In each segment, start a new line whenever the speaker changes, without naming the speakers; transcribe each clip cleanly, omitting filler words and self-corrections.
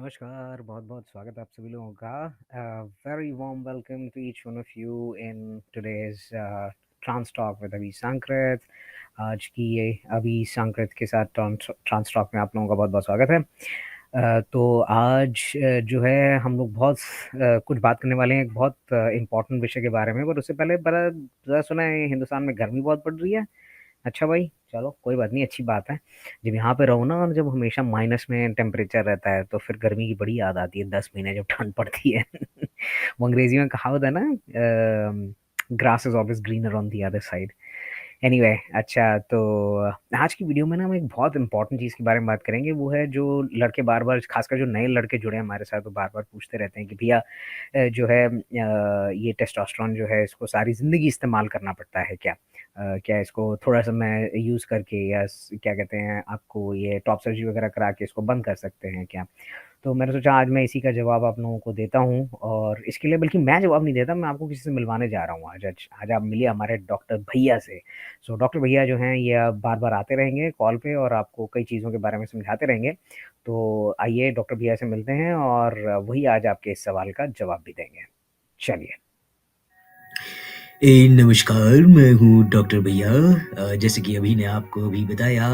नमस्कार, बहुत-बहुत स्वागत है आप सभी लोगों का। Very warm welcome to each one of you in today's trans talk with Abhi Sankrit. आज की ये अभी सांकृत के साथ ट्रांस टॉक में आप लोगों का बहुत-बहुत स्वागत है। तो आज जो है हम लोग बहुत कुछ बात करने वाले हैं एक बहुत इम्पोर्टेंट विषय के बारे में, पर उससे पहले बड़ा ज़रा सुना है हिंदुस्तान में गर्मी बहुत पड़ रही है। अच्छा भाई, चलो कोई बात नहीं, अच्छी बात है। जब यहाँ पे रहो ना और जब हमेशा माइनस में टेम्परेचर रहता है तो फिर गर्मी की बड़ी याद आती है 10 महीने जब ठंड पड़ती है। वो अंग्रेजी में कहावत है ना, grass is always greener on the other side. Anyway, अच्छा तो आज की वीडियो में ना हम एक बहुत इंपॉर्टेंट चीज़ के बारे में बात करेंगे। वो है जो लड़के बार बार, खासकर जो नए लड़के जुड़े हैं हमारे साथ, वो बार बार पूछते रहते हैं कि भैया जो है ये टेस्टोस्टेरोन जो है इसको सारी ज़िंदगी इस्तेमाल करना पड़ता है क्या? क्या इसको थोड़ा समय यूज़ करके या क्या कहते हैं, आपको ये टॉप सर्जरी वगैरह करा के इसको बंद कर सकते हैं क्या? तो मैंने सोचा आज मैं इसी का जवाब आप लोगों को देता हूँ, और इसके लिए बल्कि मैं जवाब नहीं देता, मैं आपको किसी से मिलवाने जा रहा हूँ आज आप मिलिए हमारे डॉक्टर भैया से। सो डॉक्टर भैया जो हैं ये अब बार-बार आते रहेंगे कॉल पे और आपको कई चीज़ों के बारे में समझाते रहेंगे। तो आइए डॉक्टर भैया से मिलते हैं और वही आज आपके इस सवाल का जवाब भी देंगे। चलिए।
नमस्कार, मैं हूँ डॉक्टर भैया। जैसे कि अभी ने आपको अभी बताया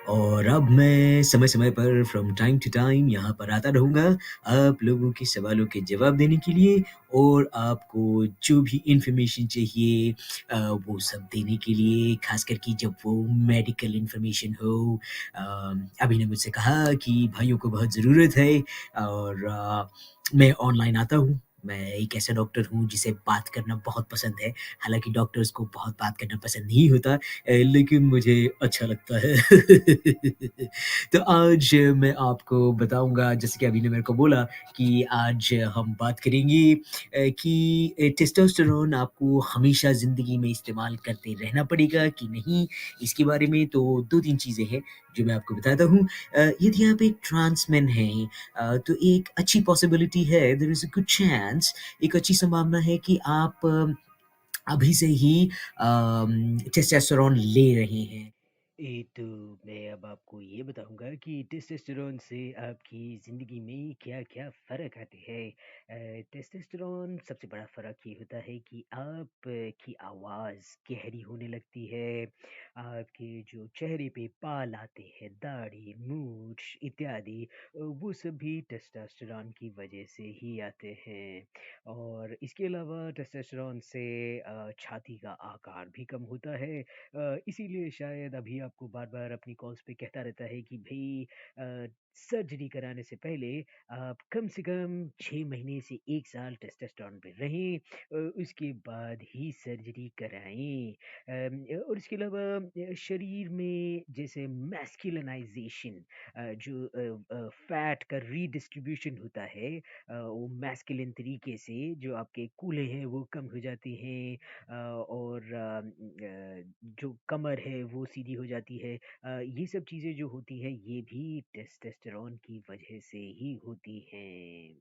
और अब मैं समय-समय पर फ्रॉम टाइम टू टाइम यहाँ पर आता रहूँगा, आप लोगों के सवालों के जवाब देने के लिए और आपको जो भी इन्फॉर्मेशन चाहिए वो सब देने के लिए, ख़ासकर कि जब वो मेडिकल इन्फॉर्मेशन हो। अभी ने मुझसे कहा कि भाइयों को बहुत ज़रूरत है और मैं ऑनलाइन आता हूँ। मैं एक ऐसा डॉक्टर हूँ जिसे बात करना बहुत पसंद है। हालाँकि डॉक्टर्स को बहुत बात करना पसंद नहीं होता लेकिन मुझे अच्छा लगता है। तो आज मैं आपको बताऊँगा जैसे कि अभी ने मेरे को बोला कि आज हम बात करेंगे कि टेस्टोस्टेरोन आपको हमेशा ज़िंदगी में इस्तेमाल करते रहना पड़ेगा कि नहीं? इसके बारे में तो 2-3 चीज़ें हैं जो मैं आपको बताता हूँ। यदि आप एक ट्रांस मैन हैं तो एक अच्छी पॉसिबिलिटी है, there is a good chance, एक अच्छी संभावना है कि आप अभी से ही टेस्टोस्टेरोन ले रहे हैं। तो मैं अब आपको ये बताऊँगा कि टेस्टोस्टेरोन से आपकी ज़िंदगी में क्या-क्या फ़र्क आते हैं। टेस्टोस्टेरोन सबसे बड़ा फ़र्क ये होता है कि आप की आवाज़ गहरी होने लगती है, आपके जो चेहरे पे बाल आते हैं, दाढ़ी, मूंछ इत्यादि वो सभी टेस्टोस्टेरोन की वजह से ही आते हैं। और इसके अलावा टेस्टोस्टेरोन से छाती का आकार भी कम होता है। इसीलिए शायद अभी आपको बार-बार अपनी कॉल्स पे कहता रहता है कि भई सर्जरी कराने से पहले आप कम से कम 6 महीने से 1 साल टेस्टोस्टेरोन पे रहें, उसके बाद ही सर्जरी कराएँ। और इसके अलावा शरीर में जैसे मैस्कुलिनाइज़ेशन, जो फैट का रीडिस्ट्रीब्यूशन होता है, वो मैस्कुलिन तरीके से जो आपके कूल्हे हैं वो कम हो जाते हैं, और जो कमर है वो सीधी हो जाती है। ये सब चीज़ें जो होती हैं ये भी टेस्टोस्टेरोन की वजह से ही होती हैं।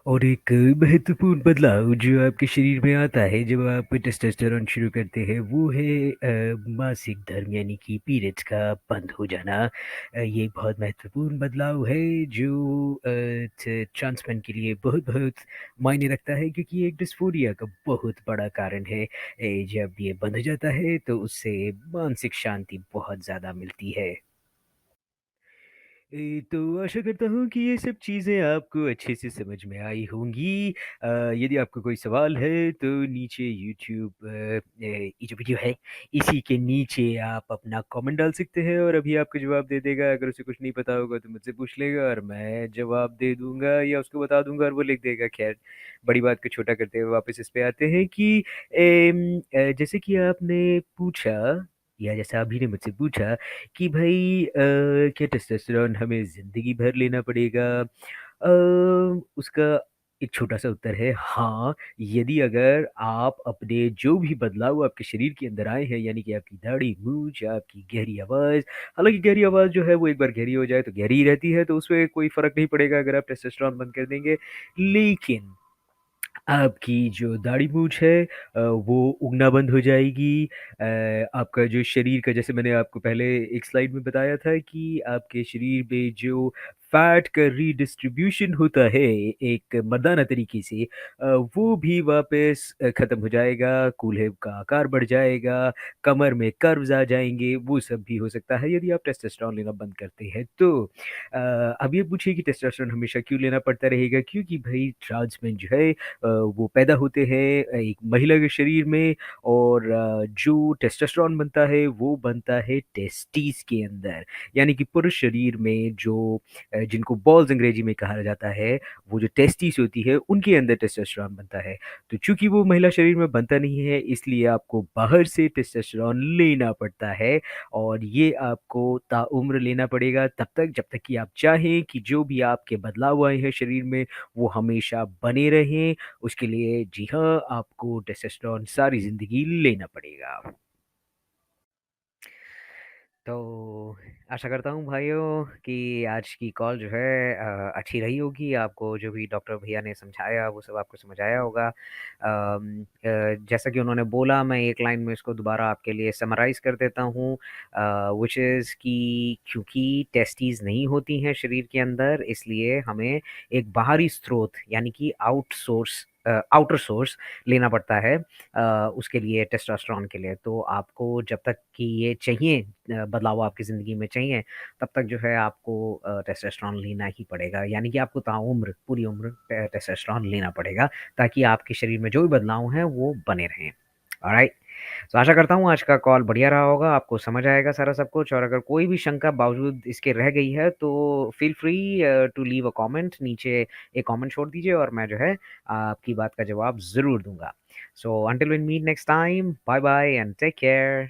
और एक महत्वपूर्ण बदलाव जो आपके शरीर में आता है जब आप टेस्टोस्टेरोन शुरू करते हैं वो है मासिक धर्म यानी कि पीरियड्स का बंद हो जाना। ये बहुत महत्वपूर्ण बदलाव है जो ट्रांसमैन के लिए बहुत बहुत मायने रखता है, क्योंकि ये एक डिस्फोरिया का बहुत बड़ा कारण है। जब ये बंद हो जाता है तो उससे मानसिक शांति बहुत ज़्यादा मिलती है। तो आशा करता हूँ कि ये सब चीज़ें आपको अच्छे से समझ में आई होंगी। यदि आपको कोई सवाल है तो नीचे यूट्यूब ये जो वीडियो है इसी के नीचे आप अपना कमेंट डाल सकते हैं और अभी आपको जवाब दे देगा। अगर उसे कुछ नहीं पता होगा तो मुझसे पूछ लेगा और मैं जवाब दे दूँगा या उसको बता दूँगा और वो लिख देगा। ख़ैर, बड़ी बात को छोटा करते हुए वापस इस पे आते हैं कि जैसे कि आपने पूछा या जैसा अभी ने मुझसे पूछा कि भाई क्या टेस्टोस्टेरोन हमें ज़िंदगी भर लेना पड़ेगा? उसका एक छोटा-सा उत्तर है हाँ, यदि अगर आप अपने जो भी बदलाव आपके शरीर के अंदर आए हैं, यानी कि आपकी दाढ़ी, मूंछ, आपकी गहरी आवाज़, हालाँकि गहरी आवाज़ जो है वो एक बार गहरी हो जाए तो गहरी ही रहती है, तो उसमें कोई फ़र्क नहीं पड़ेगा अगर आप टेस्टोस्टेरोन बंद कर देंगे। लेकिन आपकी जो दाढ़ी मूँछ है वो उगना बंद हो जाएगी। आपका जो शरीर का, जैसे मैंने आपको पहले एक स्लाइड में बताया था कि आपके शरीर में जो
फैट का रीडिस्ट्रीब्यूशन होता है एक मर्दाना तरीके से, वो भी वापस ख़त्म हो जाएगा, कूल्हे का आकार बढ़ जाएगा, कमर में कर्व्स आ जाएँगे, वो सब भी हो सकता है यदि आप टेस्टोस्टेरोन लेना बंद करते हैं तो। अब ये पूछिए कि टेस्टोस्टेरोन हमेशा क्यों लेना पड़ता रहेगा? क्योंकि भई ट्रांस मेन जो है वो पैदा होते हैं एक महिला के शरीर में, और जो टेस्टोस्टेरोन बनता है वो बनता है टेस्टिस के अंदर। यानी कि पुरुष शरीर में जो जिनको बॉल्स अंग्रेजी में कहा जाता है, वो जो टेस्टिस होती है उनके अंदर टेस्टोस्टेरोन बनता है। तो चूँकि वो महिला शरीर में बनता नहीं है, इसलिए आपको बाहर से टेस्टोस्टेरोन लेना पड़ता है, और ये आपको ताउम्र लेना पड़ेगा तब तक जब तक कि आप चाहें कि जो भी आपके बदलाव आए हैं शरीर में वो हमेशा बने रहें। उसके लिए जी हाँ, आपको टेस्टोस्टेरोन सारी ज़िंदगी लेना पड़ेगा। तो आशा करता हूँ भाइयों कि आज की कॉल जो है अच्छी रही होगी। आपको जो भी डॉक्टर भैया ने समझाया वो सब आपको समझ आया होगा। जैसा कि उन्होंने बोला, मैं एक लाइन में इसको दोबारा आपके लिए समराइज़ कर देता हूँ, व्हिच इज़ कि क्योंकि टेस्टीज़ नहीं होती हैं शरीर के अंदर, इसलिए हमें एक बाहरी स्रोत यानी कि आउटर सोर्स लेना पड़ता है उसके लिए, टेस्टोस्टेरोन के लिए। तो आपको जब तक कि ये चाहिए, बदलाव आपकी ज़िंदगी में चाहिए, तब तक जो है आपको टेस्टोस्टेरोन लेना ही पड़ेगा। यानी कि आपको ताउम्र, पूरी उम्र टेस्टोस्टेरोन लेना पड़ेगा, ताकि आपके शरीर में जो भी बदलाव हैं, वो बने रहें। ऑलराइट? तो आशा करता हूँ आज का कॉल बढ़िया रहा होगा, आपको समझ आएगा सारा सब कुछ, और अगर कोई भी शंका बावजूद इसके रह गई है, तो feel free to leave a comment, नीचे एक कमेंट छोड़ दीजिए और मैं जो है आपकी बात का जवाब ज़रूर दूँगा। So until we meet next time, bye bye and take care.